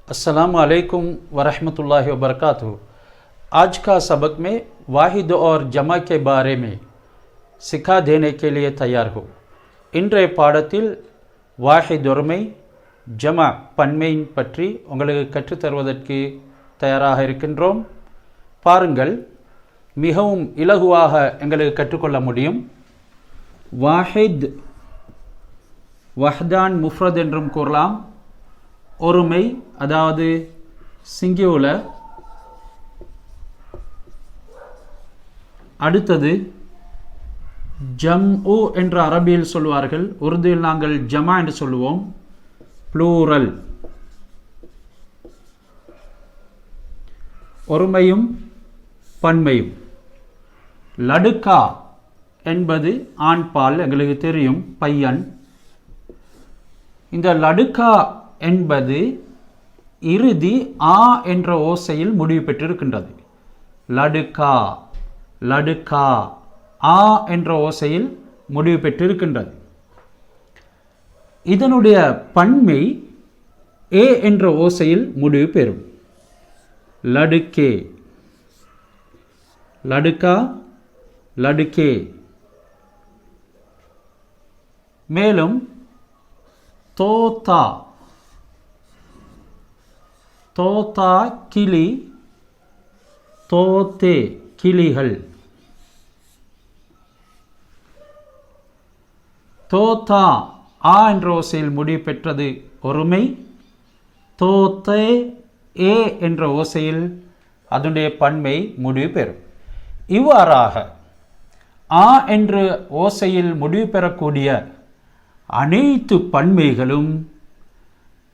अस्सलाम वालेकुम वरहमतुल्लाहि वबरकातुहू। आज का सबक में वाहिद और जमा के बारे में सिखा देने के लिए तैयार हो। இன்றைய பாடத்தில் வாஹித் ஒருமை ஜமா பன்மையின் பற்றி உங்களுக்கு கற்றுத்தருவதற்கு தயாராக இருக்கின்றோம். பாருங்கள், மிகவும் இலகுவாக எங்களுக்கு கற்றுக்கொள்ள முடியும். வாஹித் வஹ்தான் முஃப்ரத் என்றும் கூறலாம். ஒருமை அதாவது சிங்குலர். அடுத்தது ஜம்உ என்று அரபியில் சொல்வார்கள், உருதுவில் நாங்கள் ஜமா என்று சொல்லுவோம், ப்ளூரல். ஒருமையும் பன்மையும். லடுக்கா என்பது ஆண்பால், எங்களுக்கு தெரியும், பையன். இந்த லடுக்கா என்பது இறுதி ஆ என்ற ஓசையில் முடிவு பெற்றிருக்கின்றது. லடுக்கா லடுக்கா ஆ என்ற ஓசையில் முடிவு பெற்றிருக்கின்றது. இதனுடைய பன்மை ஏ என்ற ஓசையில் முடிவு பெறும். லடுக்கே லடுக்கா லடுக்கே. மேலும் தோத்தா தோத்தா கிளி, தோத்தே கிளிகள். தோத்தா ஆ என்ற ஓசையில் முடிவு பெற்றது ஒருமை. தோத்தே ஏ என்ற ஓசையில் அதனுடைய பன்மை முடிவு பெறும். இவ்வாறாக ஆ என்ற ஓசையில் முடிவு பெறக்கூடிய அனைத்து பன்மைகளும்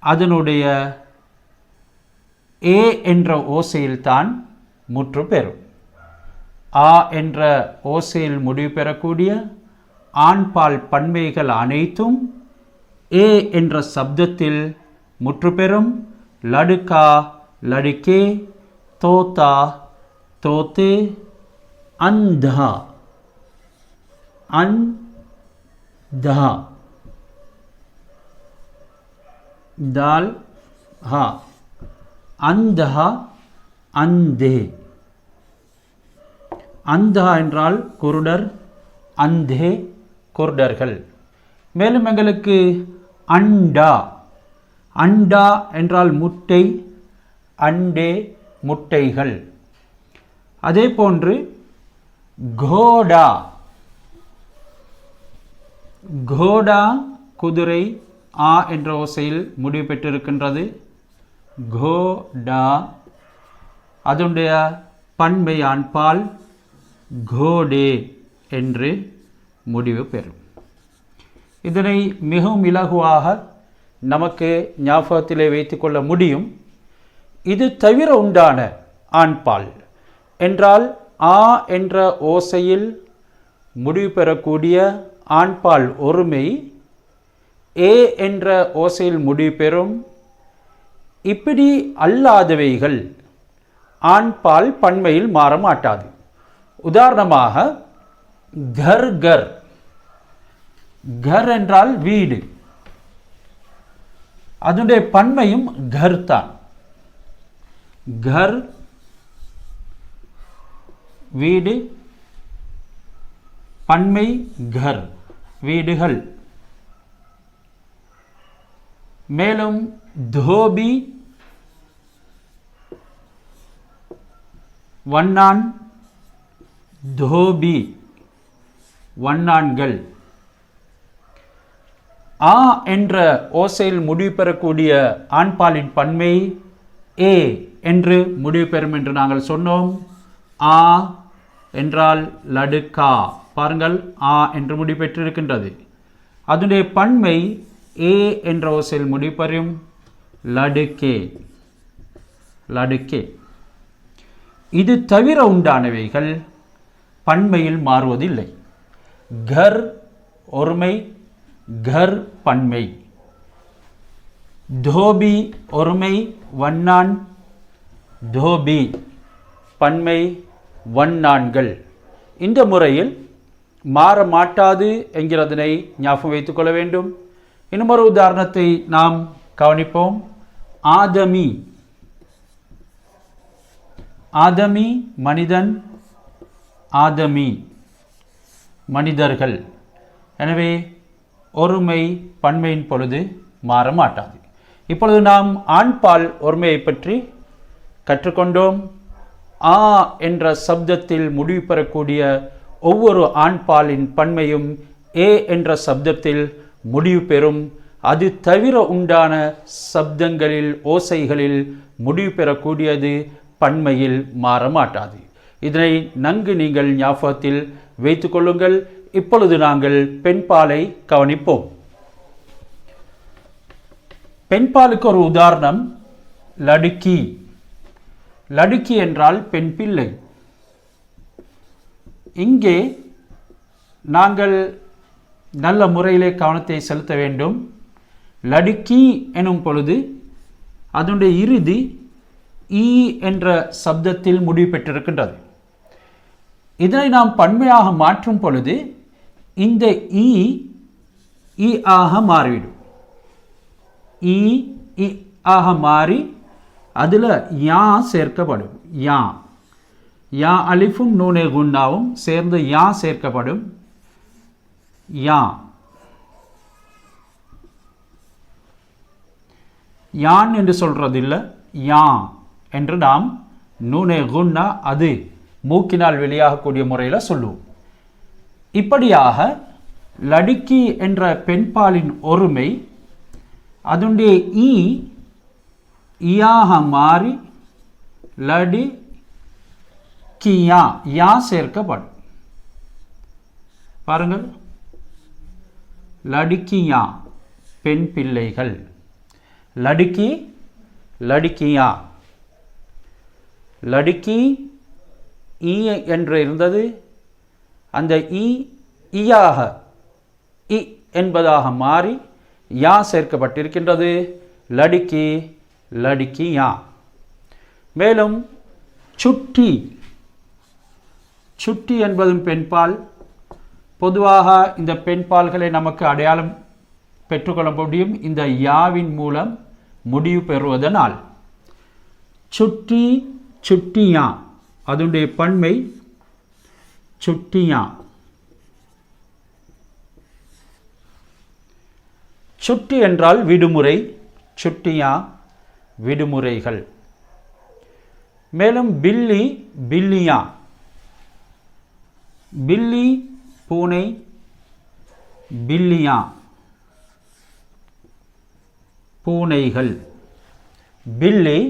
அதனுடைய ஏ என்ற ஓசையில்தான் முற்று பெறும். ஆ என்ற ஓசையில் முடிவு பெறக்கூடிய ஆண்பால் பன்மைகள் அனைத்தும் ஏ என்ற சப்தத்தில் முற்று பெறும். லடுக்கா லடுக்கே, தோத்தா தோத்தே, அந்தா அந்தா, தால் ஹா, அந்தஹா அந்தே. அந்தஹா என்றால் குருடர், அந்தே குருடர்கள். மேலும் எங்களுக்கு அண்டா, அண்டா என்றால் முட்டை, அண்டே முட்டைகள். அதே போன்று கோடா, கோடா குதிரை, ஆ என்ற ஓசையில் முடிவு பெற்றிருக்கின்றது. கோடா அதனுடைய பன்மை ஆண்பால் கோடே என்று முடிவு பெறும். இதனை மிகவும் இலகுவாக நமக்கு ஞாபகத்திலே வைத்துக்கொள்ள முடியும். இது தவிர உண்டான ஆண்பால் என்றால் ஆ என்ற ஓசையில் முடிவு பெறக்கூடிய ஆண்பால் ஒருமை ஏ என்ற ஓசையில் முடிவு பெறும். இப்படி அல்லாதவைகள் ஆண்பால் பன்மையில் மாற மாட்டாது. உதாரணமாக கர் கர். கர் என்றால் வீடு, அதனுடைய பன்மையும் கர் தான். கர் வீடு, பன்மை கர் வீடுகள். மேலும் தோபி வண்ணான், தோபி வண்ணான்கள். ஆ என்ற ஓசையில் முடிவு பெறக்கூடிய ஆண்பாலின் பன்மை ஏ என்று முடிவு பெறும் என்று நாங்கள் சொன்னோம். ஆ என்றால் லடுக்கா. பாருங்கள், ஆ என்று முடிவு பெற்றிருக்கின்றது. அதனுடைய பன்மை ஏ என்ற ஓசையில் முடிவு பெறும். லடுக்கே லடுக்கே. இது தவிர உண்டானவைகள் பன்மையில் மாறுவதில்லை. கர் ஒருமை, கர் பன்மை. தோபி ஒருமை, வண்ணான், தோபி பன்மை, வண்ணான்கள். இந்த முறையில் மாற மாட்டாது என்கிறதனை ஞாபகம் வைத்துக் கொள்ள வேண்டும். இன்னும் ஒரு உதாரணத்தை நாம் கவனிப்போம். ஆதமி. ஆதமி மனிதன், ஆதமி மனிதர்கள். எனவே ஒருமை பன்மையின் பொழுது மாற மாட்டாது. இப்பொழுது நாம் ஆண்பால் ஒருமையை பற்றி கற்றுக்கொண்டோம். ஆ என்ற சப்தத்தில் முடிவு பெறக்கூடிய ஒவ்வொரு ஆண்பாலின் பன்மையும் ஏ என்ற சப்தத்தில் முடிவு பெறும். அது தவிர உண்டான சப்தங்களில் ஓசைகளில் முடிவு பெறக்கூடியது பன்மையில் மாற மாட்டாது. இதனை நன்கு நீங்கள் ஞாபகத்தில் வைத்துக் கொள்ளுங்கள். இப்பொழுது நாங்கள் பெண்பாலை கவனிப்போம். பெண்பாலுக்கு ஒரு உதாரணம் லடுக்கி. லடுக்கி என்றால் பெண் பிள்ளை. இங்கே நாங்கள் நல்ல முறையிலே கவனத்தை செலுத்த வேண்டும். லடுக்கி எனும் பொழுது அதனுடைய இறுதி ஈ என்ற சப்தத்தில் முடிவு பெற்றிருக்கின்றது. இதனை நாம் பன்மையாக மாற்றும் பொழுது இந்த ஈ இ ஆக மாறிவிடும். ஈ இ ஆக மாறி அதில் யா சேர்க்கப்படும். யா யா அலிஃபும் நூனே குன்னாவும் சேர்ந்து யா சேர்க்கப்படும். யா யான் என்று சொல்றது இல்லை, யா என்று நாம் நூனே குன்னா அது மூக்கினால் வெளியாகக்கூடிய முறையில் சொல்லுவோம். இப்படியாக லடுக்கி என்ற பெண்பாலின் ஒருமை அதனுடைய ஈ இயாக மாறி லடி கியா யா சேர்க்கப்படும். பாருங்கள், லடுக்கியா பெண் பிள்ளைகள். லடுக்கி லடுக்கியா. லடுக்கி ஈ என்று இருந்தது. அந்த ஈ ஈயாக இ என்பதாக மாறி யா சேர்க்கப்பட்டிருக்கின்றது. லடுக்கி லடுக்கியா. மேலும் சுட்டி. சுட்டி என்பதும் பெண்பால். பொதுவாக இந்த பெண்பால்களை நமக்கு அடையாளம் பெற்றுக்கொள்ள முடியும் இந்த யாவின் மூலம் முடிவு பெறுவதனால். சுட்டி சுட்டியா அதனுடைய பன்மை சுட்டியா. சுட்டி என்றால் விடுமுறை, சுட்டியா விடுமுறைகள். மேலும் பில்லி பில்லியா. பில்லி பூனை, பில்லியா பூனைகள். பில்லி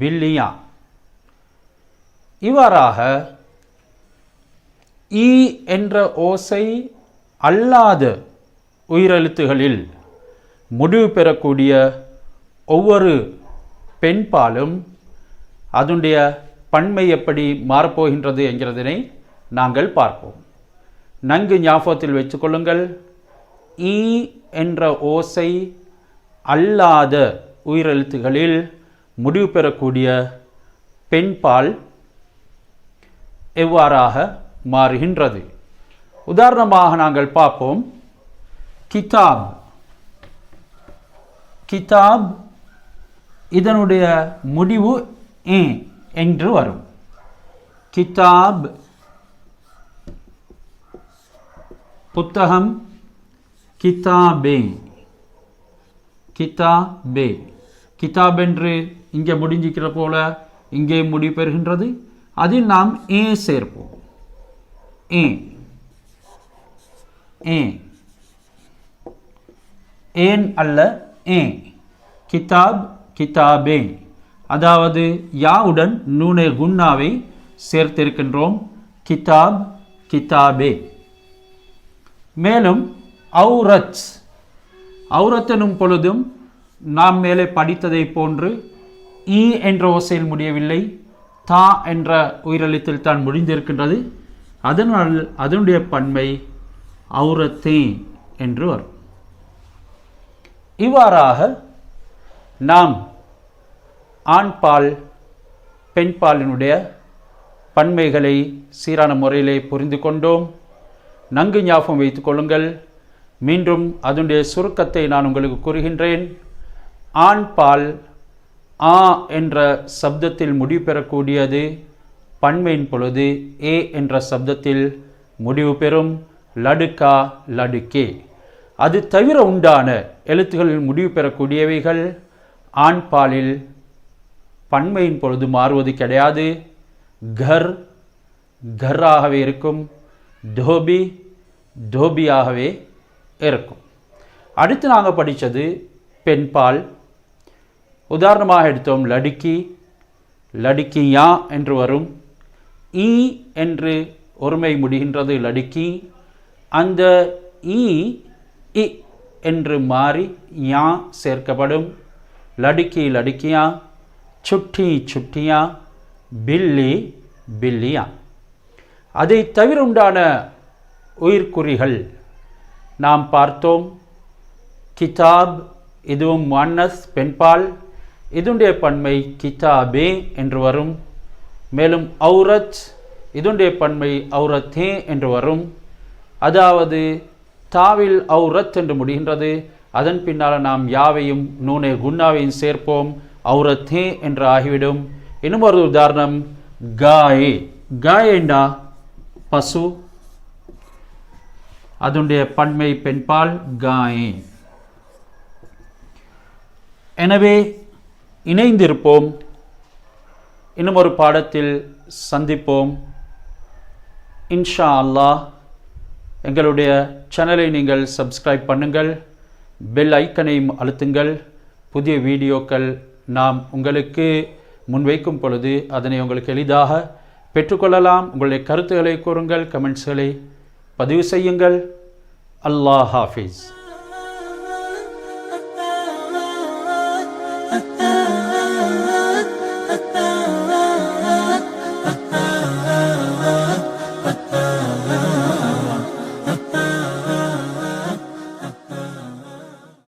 பில்லியா. இவ்வாறாக ஈ என்ற ஓசை அல்லாத உயிரெழுத்துகளில் முடிவு பெறக்கூடிய ஒவ்வொரு பெண்பாலும் அதனுடைய பன்மை எப்படி மாறப்போகின்றது என்கிறதனை நாங்கள் பார்ப்போம். நன்கு ஞாபகத்தில் வைத்துக்கொள்ளுங்கள். ஈ என்ற ஓசை அல்லாத உயிரெழுத்துகளில் முடிவு பெறக்கூடிய பெண்பால் எவ்வாறாக மாறுகின்றது. உதாரணமாக நாங்கள் பார்ப்போம். கிதாப். கிதாப் இதனுடைய முடிவு ஏ என்று வரும். கிதாப் புத்தகம், கிதாபே கிதாபே. கிதாப் என்று இங்கே முடிஞ்சிக்கிற போல இங்கே முடிவு பெறுகின்றது. அதில் நாம் ஏ சேர்ப்போம். ஏ ஏ ஏன் அல்ல, ஏ. கிதாப் கிதாபே. அதாவது யாவுடன் நூனே குன்னாவை சேர்த்திருக்கின்றோம். கிதாப் கிதாபே. மேலும் அவுரத். அவுரத் எனும் பொழுதும் நாம் மேலே படித்ததை போன்று ஈ என்ற ஓசையில் முடியவில்லை, தா என்ற உயிரெழுத்தில் தான் முடிந்திருக்கின்றது. அதனால் அதனுடைய பன்மை அவுரத்தே என்று வரும். இவ்வாறாக நாம் ஆண்பால் பெண்பாலினுடைய பன்மைகளை சீரான முறையிலே புரிந்து கொண்டோம். நன்கு ஞாபகம் வைத்துக் கொள்ளுங்கள். மீண்டும் அதனுடைய சுருக்கத்தை நான் உங்களுக்கு கூறுகின்றேன். ஆண் பால் ஆ என்ற சப்தத்தில் முடிவு பெறக்கூடியது பன்மையின் பொழுது ஏ என்ற சப்தத்தில் முடிவு பெறும் லடுக்கா லடுக்கே. அது தவிர உண்டான எழுத்துகளில் முடிவு பெறக்கூடியவைகள் ஆண் பாலில் பன்மையின் பொழுது மாறுவது கிடையாது. கர் கர்ராகவே இருக்கும், டோபி டோபியாகவே இருக்கும். அடுத்து நாங்கள் படித்தது பெண்பால். உதாரணமாக எடுத்தோம் லடுக்கி, லடுக்கியா என்று வரும். ஈ என்று ஒருமை முடிகின்றது லடுக்கி. அந்த ஈ இ என்று மாறி யா சேர்க்கப்படும். லடுக்கி லடுக்கியா, சுட்டி சுட்டியா, பில்லி பில்லியா. அதை தவிர உண்டான உயிர்க்குறிகள் நாம் பார்த்தோம். கிதாப், இதுவும் முஅன்னஸ் பெண்பால், இதனுடைய பன்மை கிதாபே என்று வரும். மேலும் ஔரத், இதனுடைய பன்மை ஔரத்தே என்று வரும். அதாவது தாவில் ஔரத் என்று முடிகின்றது. அதன் பின்னால் நாம் யாவையும் நூனே குன்னாவையும் சேர்ப்போம், ஔரத்தே என்று ஆகிவிடும். இன்னும் ஒரு உதாரணம் காயே. காயேண்டா பசு, அதனுடைய பன்மை பெண்பால் காயே. எனவே இணைந்திருப்போம். இன்னும் ஒரு பாடத்தில் சந்திப்போம் இன்ஷா அல்லாஹ். எங்களுடைய சேனலை நீங்கள் சப்ஸ்கிரைப் பண்ணுங்கள், பெல் ஐக்கனையும் அழுத்துங்கள். புதிய வீடியோக்கள் நாம் உங்களுக்கு முன்வைக்கும் பொழுது அதனை உங்களுக்கு எளிதாக பெற்றுக்கொள்ளலாம். உங்களுடைய கருத்துக்களை கூறுங்கள், கமெண்ட்ஸ்களை பதிவு செய்யுங்கள். அல்லாஹ் ஹாஃபிஸ்.